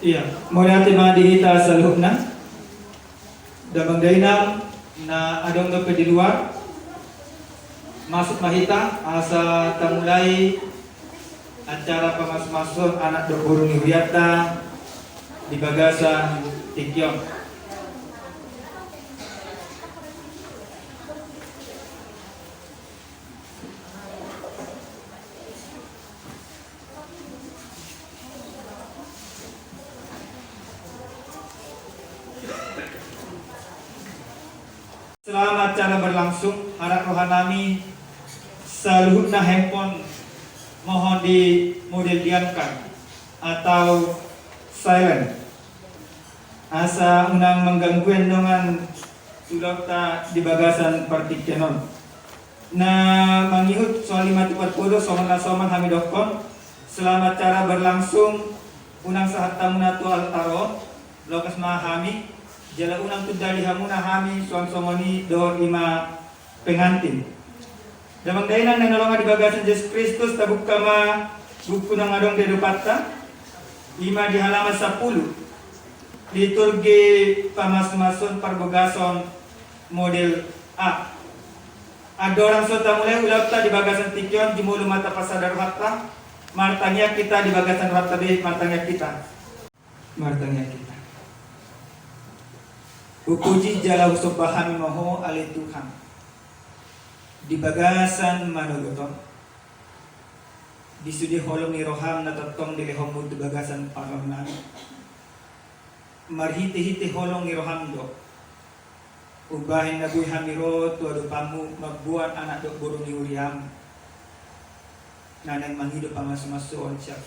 Iya, mo natin mga dihita sa luhna. Damang dainam na adong dapat di luar. Masuk mahita asa tamulai acara pamas-masun anak dorburu ni Wiyata di Bagasan Tikyon. Selama acara berlangsung, harap rohanami sa luhut na handphone mohon di model diamkan atau silent. Asa unang menggangguan dengan tulog ta di Bagasan Partikyanon. Na mangihut soal 540 soman hamidokon selama acara berlangsung unang sahat tamu natu altaro lokas mahami jala unang tudali hamuna hami suang somoni dohor 5 pengantin. Damang dainan na nolongan di Bagasan Yesus Kristus tabuk kama buku ng adong dedupata 5 di halaman 10 liturgi pamas-masun parbogason model A. Adorang sota mulai ulapta di Bagasan Tikyon jumulu mata pasadar hatta martanya kita di Bagasan hatta be martanya kita Upuji jala usop bahami moho ali Tuhan di Bagasan Manogoton di sudi holong ni roham na tatong di lehomud di Bagasan Parangnan marhiti-hiti holong ni roham do ubahin na buhay hamiro tuwado pamu magbuwan anak do buru ni Uriam nanang manghido pamas-masuon siya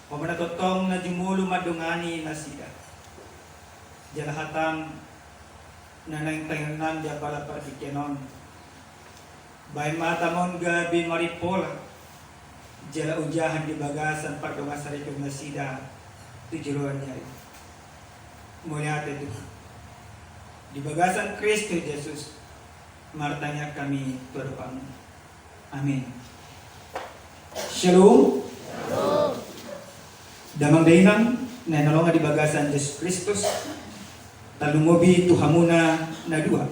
pamanatotong na jumulu madungani na siya jalahatang nanang tayonan dia pala Partikyanon bay matamon gabi maripola jala ujahan di Bagasan pardongasari kong nasida tujuruan niya mulihat itu di Bagasan Kristus Yesus martanya kami tuadapamu amin. Shalom. Damang dainang na nolongan di Bagasan Yesus Kristus talungobi tuhamuna na dua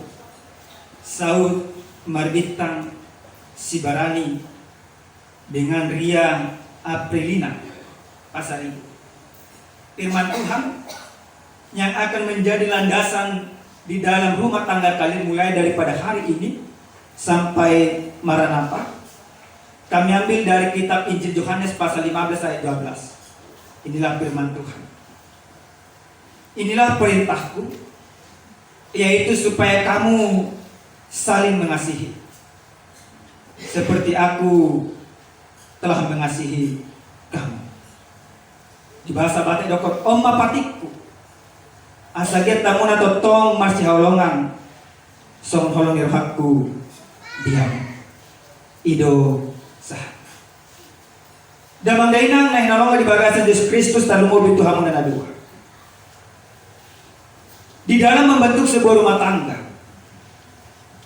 Saud Marbitang Sibarani dengan Ria Aprilina Pasari. Firman Tuhan yang akan menjadi landasan di dalam rumah tangga kalian mulai daripada hari ini sampai Maranatha. Kami ambil dari kitab Injil Yohanes pasal 15 ayat 12. Inilah firman Tuhan. Inilah perintahku, yaitu supaya kamu saling mengasihi seperti aku telah mengasihi kamu. Di bahasa Batak dokor omma patikku asaget tamu na totong masih holongan song holong irhakku diam ido sah. Damang dainang na hinalongan di Bagasan Yesus Kristus talungo bitu hamon na dua. Di dalam membentuk sebuah rumah tangga,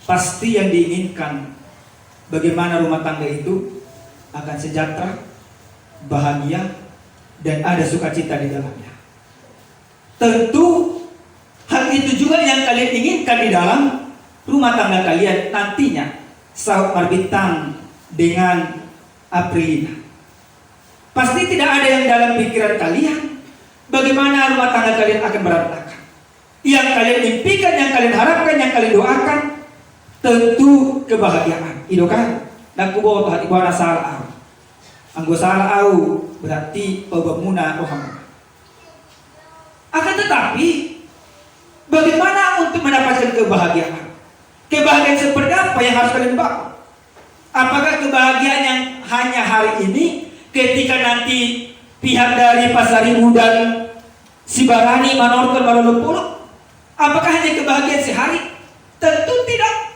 pasti yang diinginkan bagaimana rumah tangga itu akan sejahtera, bahagia, dan ada sukacita di dalamnya. Tentu hal itu juga yang kalian inginkan di dalam rumah tangga kalian nantinya. Saud Marbitang dengan Aprilina. Pasti tidak ada yang dalam pikiran kalian bagaimana rumah tangga kalian akan berantakan. Yang kalian impikan, yang kalian harapkan, yang kalian doakan tentu kebahagiaan. Itu kan? Naku bawa hati bawa salah. Anggo salah au berarti pabamuna roham. Akan tetapi bagaimana untuk mendapatkan kebahagiaan? Kebahagiaan seperti apa yang harus kalian bangun? Apakah kebahagiaan yang hanya hari ini ketika nanti pihak dari Pasaribu dan Sibarani manortor Malolopolo? Apakah hanya kebahagiaan sehari? Tentu tidak.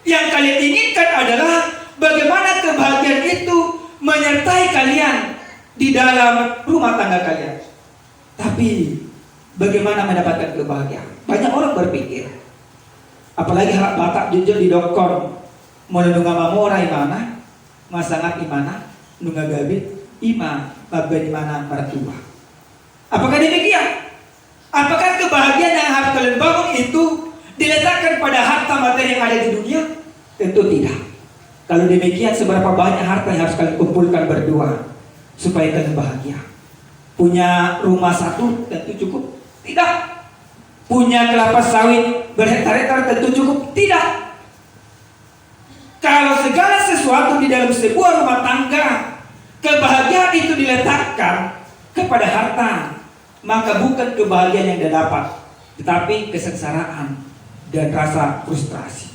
Yang kalian inginkan adalah bagaimana kebahagiaan itu menyertai kalian di dalam rumah tangga kalian. Tapi bagaimana mendapatkan kebahagiaan? Banyak orang berpikir, apalagi hak Batak jujur di dokor menunggu mamora imana, masangat imana, nunga gabi ima babben imana mertua. Apakah demikian? Apakah kebahagiaan yang harus kalian bangun itu diletakkan pada harta materi yang ada di dunia? Tentu tidak. Kalau demikian, seberapa banyak harta yang harus kalian kumpulkan berdua supaya kalian bahagia? Punya rumah satu tentu cukup? Tidak. Punya kelapa sawit berhektar-hektar tentu cukup? Tidak. Kalau segala sesuatu di dalam sebuah rumah tangga, kebahagiaan itu diletakkan kepada harta, maka bukan kebahagiaan yang didapat, tetapi kesengsaraan dan rasa frustrasi.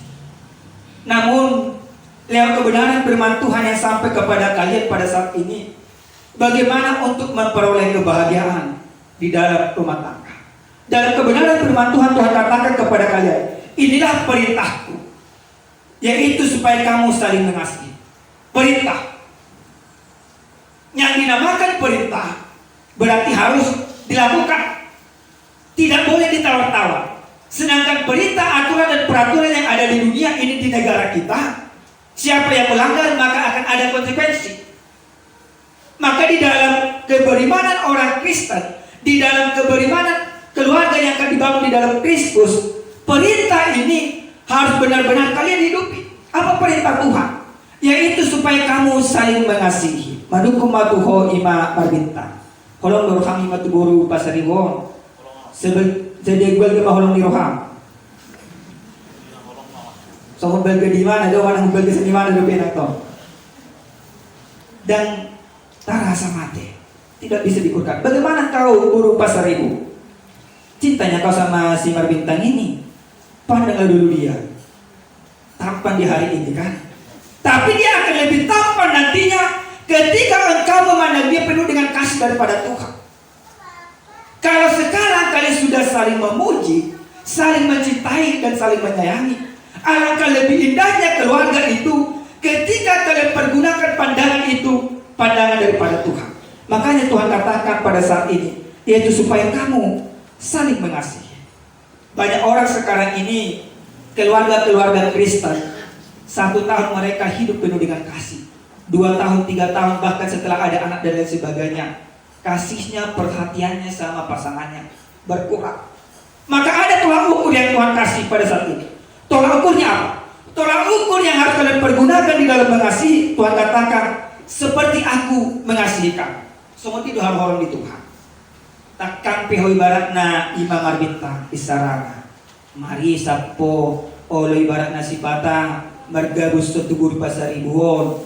Namun, lewat kebenaran firman Tuhan yang sampai kepada kalian pada saat ini, bagaimana untuk memperoleh kebahagiaan di dalam rumah tangga? Dalam kebenaran firman Tuhan, Tuhan katakan kepada kalian, inilah perintahku, yaitu supaya kamu saling mengasihi. Perintah yang dinamakan perintah berarti harus dilakukan, tidak boleh ditawar-tawar. Sedangkan perintah, aturan dan peraturan yang ada di dunia ini, di negara kita, siapa yang melanggar maka akan ada konsekuensi. Maka di dalam keberimanan orang Kristen, di dalam keberimanan keluarga yang akan dibangun di dalam Kristus, perintah ini harus benar-benar kalian hidupi. Apa perintah Tuhan? Yaitu supaya kamu saling mengasihi. Madukum matuho ima marbinta. Holong doroham ima tuburu pasariwon. Sedegwal ke maholong di roham. So humbel ke di mana? Do mana humbel ke di mana do penatong. Dan rasa mati tidak bisa dikurkan. Bagaimana kau guru pasaribu? Cintanya kau sama si Marbintang ini, pandanglah dulu dia. Tampan di hari ini kan, tapi dia akan lebih tampan nantinya ketika engkau memandang dia penuh dengan kasih daripada Tuhan. Kalau sekarang kalian sudah saling memuji, saling mencintai dan saling menyayangi, alangkah lebih indahnya keluarga itu ketika kalian pergunakan pandangan itu, pandangan daripada Tuhan. Makanya Tuhan katakan pada saat ini, yaitu supaya kamu saling mengasihi. Banyak orang sekarang ini, keluarga-keluarga Kristen, 1 tahun mereka hidup penuh dengan kasih, 2 tahun, 3 tahun, bahkan setelah ada anak dan lain sebagainya, kasihnya, perhatiannya sama pasangannya berkurang. Maka ada tolak ukur yang Tuhan kasih pada saat ini. Tolak ukurnya apa? Tolak ukur yang harus kalian pergunakan di dalam mengasihi. Tuhan katakan, seperti aku mengasihi kamu. Semua itu hal-hal di Tuhan. Takkan pihoi baratna ima marbinta isarana. Mari sapo olo ibaratna sipata margabus tutur pasaribuon.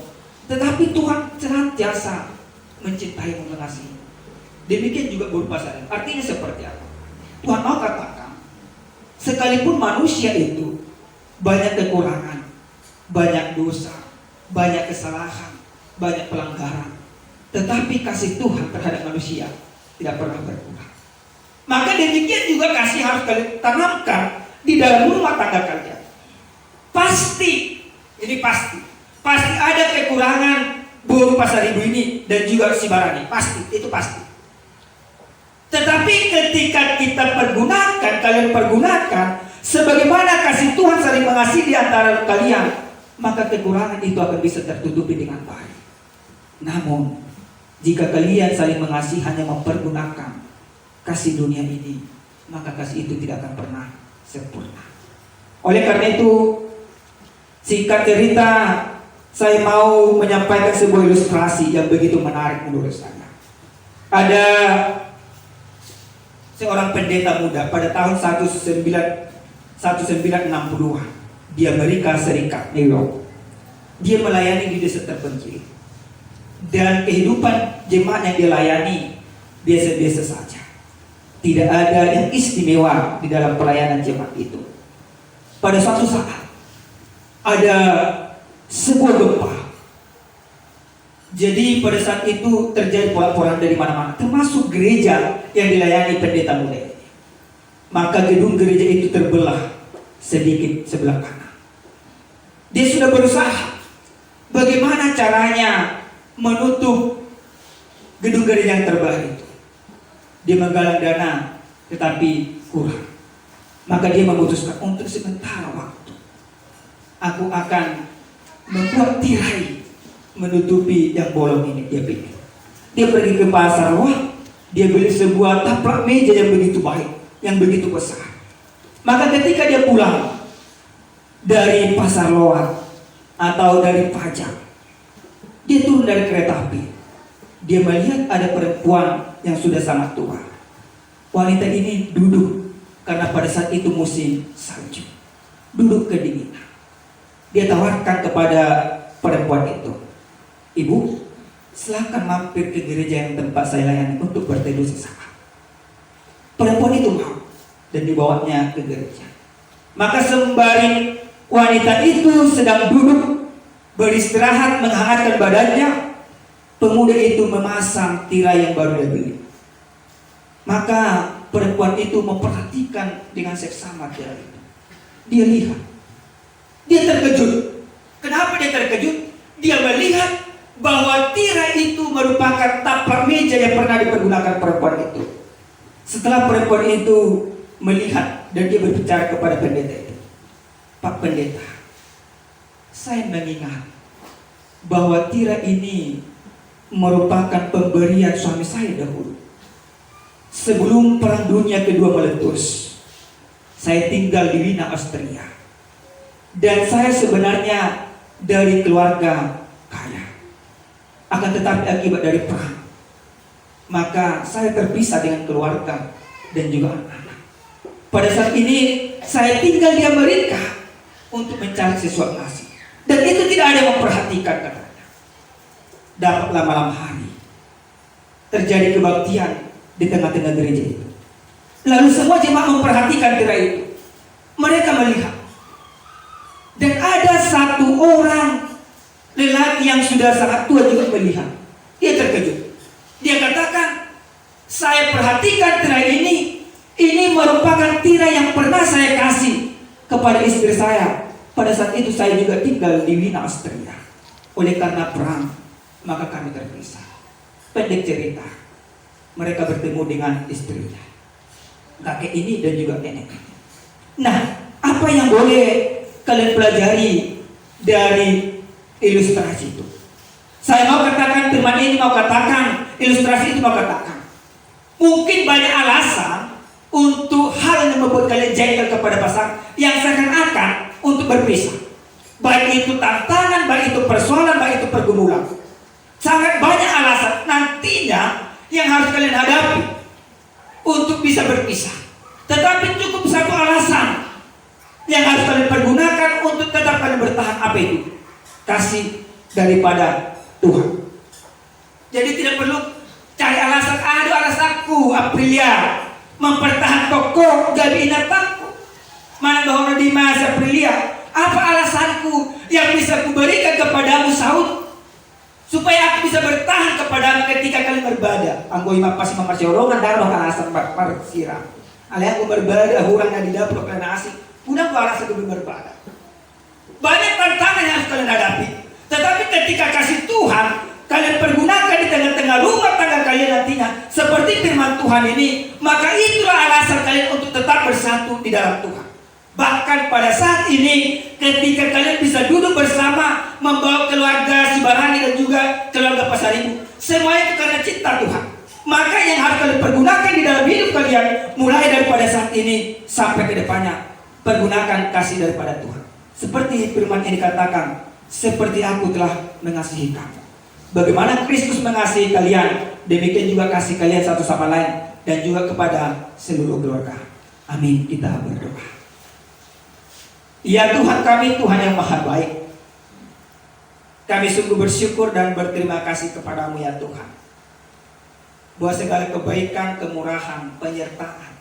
Tetapi Tuhan senantiasa mencintai dan mengasihi. Demikian juga berupa pasar. Artinya seperti apa? Tuhan mau katakan, sekalipun manusia itu banyak kekurangan, banyak dosa, banyak kesalahan, banyak pelanggaran, tetapi kasih Tuhan terhadap manusia tidak pernah berkurang. Maka demikian juga kasih harus kalian tanamkan di dalam rumah tangga kalian. Pasti, ini pasti ada kekurangan buruh pasar ibu ini dan juga si Barani. Pasti, itu pasti. Tetapi ketika kita pergunakan, kalian pergunakan sebagaimana kasih Tuhan saling mengasihi di antara kalian, maka kekurangan itu akan bisa tertutupi dengan baik. Namun, jika kalian saling mengasihi hanya mempergunakan kasih dunia ini, maka kasih itu tidak akan pernah sempurna. Oleh karena itu, singkat cerita, saya mau menyampaikan sebuah ilustrasi yang begitu menarik menurut saya. Ada seorang pendeta muda pada tahun 1960-an di Amerika Serikat, New York. Dia melayani di desa terpencil. Dan kehidupan jemaat yang dia layani biasa-biasa saja. Tidak ada yang istimewa di dalam pelayanan jemaat itu. Pada suatu saat ada sebuah gempa. Jadi pada saat itu terjadi porak-porak dari mana-mana, termasuk gereja yang dilayani pendeta muda ini. Maka gedung gereja itu terbelah sedikit sebelah kanan. Dia sudah berusaha bagaimana caranya menutup gedung gereja yang terbelah itu. Dia menggalang dana tetapi kurang. Maka dia memutuskan untuk sementara waktu aku akan membuat tirai menutupi yang bolong ini. Dia pergi ke pasar, wah Dia beli sebuah taplak meja yang begitu baik, yang begitu besar. Maka ketika dia pulang dari pasar loak atau dari pajak, dia turun dari kereta api. Dia melihat ada perempuan yang sudah sangat tua. Wanita ini duduk karena pada saat itu musim salju. Duduk kedinginan. Dia tawarkan kepada perempuan itu, "Ibu, silakan mampir ke gereja yang tempat saya layani untuk berteduh sesaat." Perempuan itu mau dan dibawanya ke gereja. Maka sembari wanita itu sedang duduk beristirahat menghangatkan badannya, pemuda itu memasang tirai yang baru dia beli. Maka perempuan itu memperhatikan dengan seksama tirai itu. Dia lihat, dia terkejut. Kenapa dia terkejut? Dia melihat bahwa tirai itu merupakan taplak meja yang pernah dipergunakan perempuan itu. Setelah perempuan itu melihat dan dia berbicara kepada pendeta itu, "Pak Pendeta, saya mengingat bahwa tirai ini merupakan pemberian suami saya dahulu. Sebelum Perang Dunia Kedua meletus, saya tinggal di Wina, Austria. Dan saya sebenarnya dari keluarga kaya. Akan tetapi akibat dari perang, maka saya terpisah dengan keluarga dan juga anak-anak. Pada saat ini saya tinggal di Amerika untuk mencari sesuatu nasi. Dan itu tidak ada yang memperhatikan," katanya. Dapatlah malam hari terjadi kebaktian di tengah-tengah gereja itu. Lalu semua jemaat memperhatikan tirai itu. Mereka melihat. Dan ada satu orang lelaki yang sudah sangat tua juga melihat. Dia terkejut. Dia katakan, "Saya perhatikan tirai ini merupakan tirai yang pernah saya kasih kepada istri saya. Pada saat itu saya juga tinggal di Wina, Austria. Oleh karena perang, maka kami terpisah." Pendek cerita, mereka bertemu dengan istrinya, kakek ini dan juga nenek. Nah, apa yang boleh kalian pelajari dari ilustrasi itu? Saya mau katakan, firman ini mau katakan, ilustrasi itu mau katakan, mungkin banyak alasan untuk hal yang membuat kalian jengkel kepada pasangan yang seakan-akan untuk berpisah. Baik itu tantangan, baik itu persoalan, baik itu pergumulan. Sangat banyak alasan nantinya yang harus kalian hadapi untuk bisa berpisah. Tetapi cukup satu alasan yang harus kalian pergunakan untuk tetap kalian bertahan. Apa itu? Kasih daripada Tuhan. Jadi tidak perlu cari alasan. Aduh, alasanku Aprilia mempertahankan toko gabi inataku. Mana bahwa di masa Aprilia, apa alasanku yang bisa kuberikan kepadamu Saud, supaya aku bisa bertahan kepadamu ketika kalian berbada. Anggo ima pas mamarsiorongan daroh alasan siram. Alih aku berbada hurang di dapur karena asik. Udah aku alasan aku berbada. Banyak tantangan yang harus kalian hadapi. Tetapi ketika kasih Tuhan kalian pergunakan di tengah-tengah rumah tangga kalian nantinya seperti firman Tuhan ini, maka itulah alasan kalian untuk tetap bersatu di dalam Tuhan. Bahkan pada saat ini ketika kalian bisa duduk bersama membawa keluarga Sibarani dan juga keluarga Pasaribu, semuanya itu karena cinta Tuhan. Maka yang harus kalian pergunakan di dalam hidup kalian mulai daripada saat ini sampai ke depannya, pergunakan kasih daripada Tuhan. Seperti firman yang dikatakan, seperti aku telah mengasihi kamu. Bagaimana Kristus mengasihi kalian, demikian juga kasih kalian satu sama lain dan juga kepada seluruh keluarga. Amin. Kita berdoa. Ya Tuhan kami, Tuhan yang maha baik, kami sungguh bersyukur dan berterima kasih kepadamu ya Tuhan, bahwa segala kebaikan, kemurahan, penyertaan,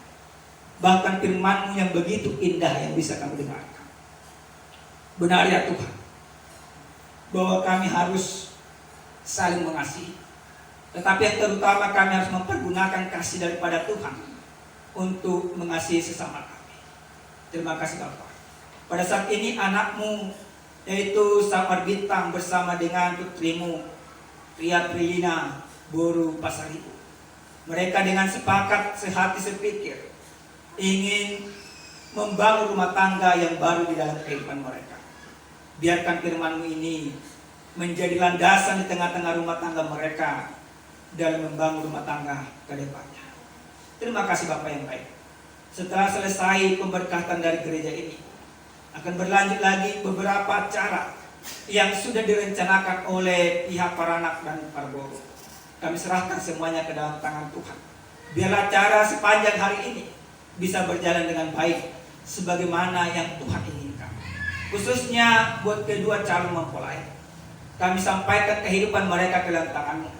bahkan firman-Mu yang begitu indah yang bisa kami dengarkan. Benar ya Tuhan, bahwa kami harus saling mengasihi, tetapi yang terutama kami harus mempergunakan kasih daripada Tuhan untuk mengasihi sesama kami. Terima kasih Bapak. Pada saat ini anak-Mu yaitu Samar Bintang bersama dengan putrimu Ria Prilina Boru Pasaribu, mereka dengan sepakat sehati sepikir ingin membangun rumah tangga yang baru di dalam kehidupan mereka. Biarkan firman-Mu ini menjadi landasan di tengah-tengah rumah tangga mereka, dalam membangun rumah tangga ke depannya. Terima kasih Bapak yang baik. Setelah selesai pemberkatan dari gereja ini, akan berlanjut lagi beberapa acara yang sudah direncanakan oleh pihak Paranak dan Parboro. Kami serahkan semuanya ke dalam tangan Tuhan. Biarlah acara sepanjang hari ini bisa berjalan dengan baik sebagaimana yang Tuhan inginkan. Khususnya buat kedua calon mempelai, kami sampaikan kehidupan mereka ke dalam tangan-Mu.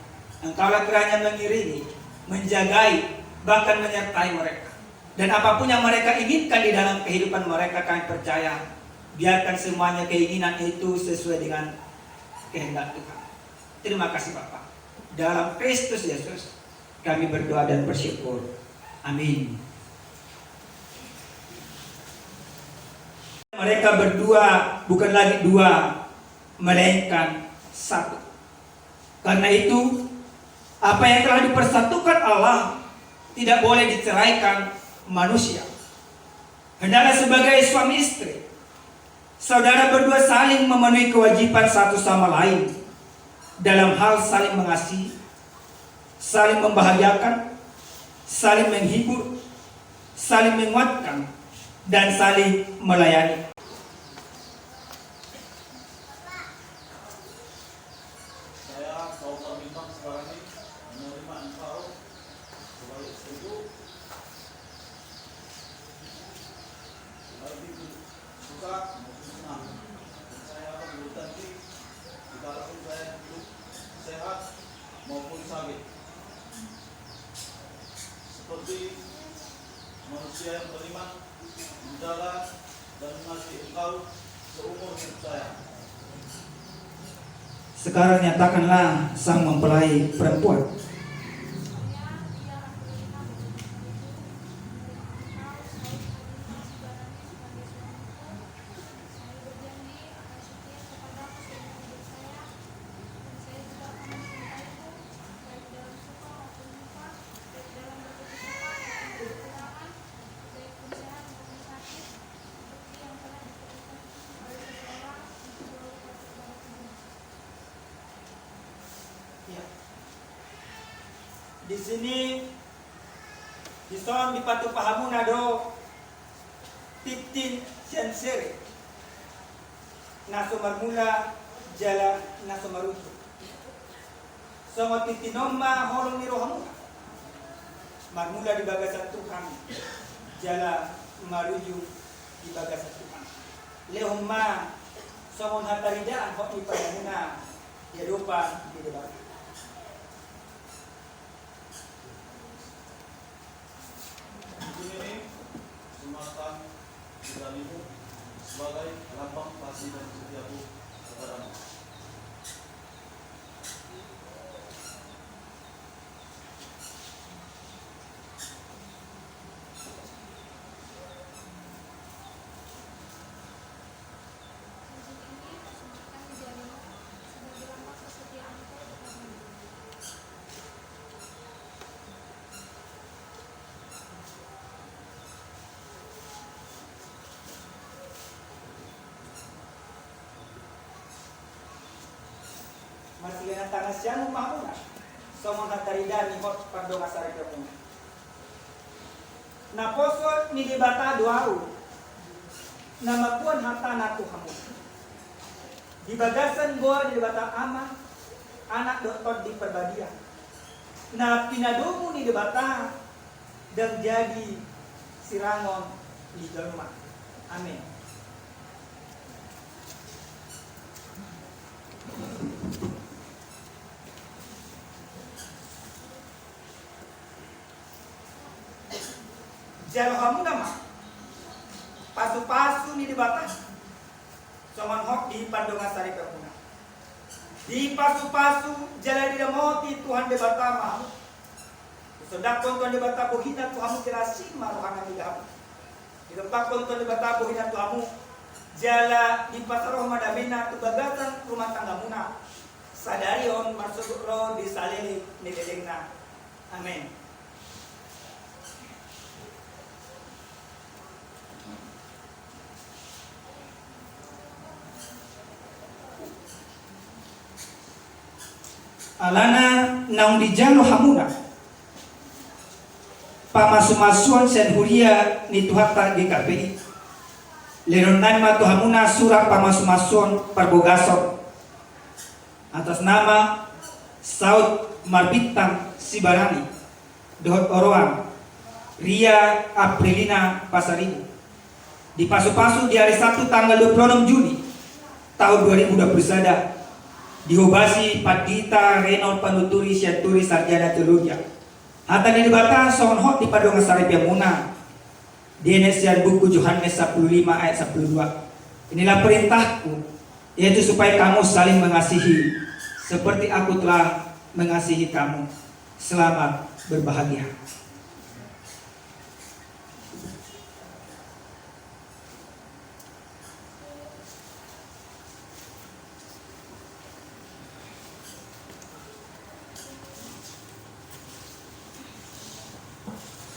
Engkaulah kiranya mengiringi, menjagai, bahkan menyertai mereka. Dan apapun yang mereka inginkan di dalam kehidupan mereka, kami percaya biarkan semuanya keinginan itu sesuai dengan kehendak Tuhan. Terima kasih Bapak. Dalam Kristus Yesus kami berdoa dan bersyukur. Amin. Mereka berdua bukan lagi dua, melainkan satu. Karena itu, apa yang telah dipersatukan Allah tidak boleh diceraikan manusia. Hendaklah sebagai suami istri, saudara berdua saling memenuhi kewajiban satu sama lain dalam hal saling mengasihi, saling membahagiakan, saling menghibur, saling menguatkan, dan saling melayani. Saya Bapak Bintang Sebarani menerima engkau sebagai istriku. Baik suka maupun senang. Dan saya akan berjanji dimanapun saya hidup sehat maupun sakit. Seperti manusia yang beriman, menjaga dan mengasihi engkau seumur hidup saya. Sekarang nyatakanlah sang mempelai perempuan. Di sini dison di patu pahamuna do titin siansere naso marmula jala naso maruju songo titinoma holong ni rohamuna marmula di bagasan Tuhan jala maruju di bagasan Tuhan lehoma songo hataridaan hok ni pahamuna ya dopa di depan. Ini semata darimu sebagai lambang kasih dan setiaku kepadamu. Masih tangan siang mamuna somong hataridani hot pando masari kamu na poso ni dibata duau na makuan hatana Tuhan di bagasan goa di dibata ama anak doktor di perbadian na pinadumu ni dibata dan jadi sirangon di jelma. Amin. Jalo kamu nama pasu-pasu ni di batas soman hok di pandongan sari kapuna di pasu-pasu jala di damoti Tuhan di bata mau sedap Tuhan di bata bohina Tuhan kirasi maruhana di dalam di tempat Tuhan di bata bohina Tuhan jala di pasar madamena tu bagatan rumah tangga muna sadari on masuk ro di salili ni dedengna. Amin. Alana naung di jalo hamuna pamasumasuan sen huria ni tuhata GKPI leron nama tu hamuna surat pamasumasuan parbogason atas nama Saud Marbitang Sibarani Dohot Oroan Ria Aprilina Pasaribu dipasu-pasu di hari Sabtu tanggal 26 Juni tahun 2021 dihobasi Padita Renaud Panuturi Syaturi Sarjana Teologia hata di debata songon hot di padonga saripia muna di Enesian buku Yohanes 15 ayat 12. Inilah perintahku, yaitu supaya kamu saling mengasihi seperti aku telah mengasihi kamu. Selamat berbahagia.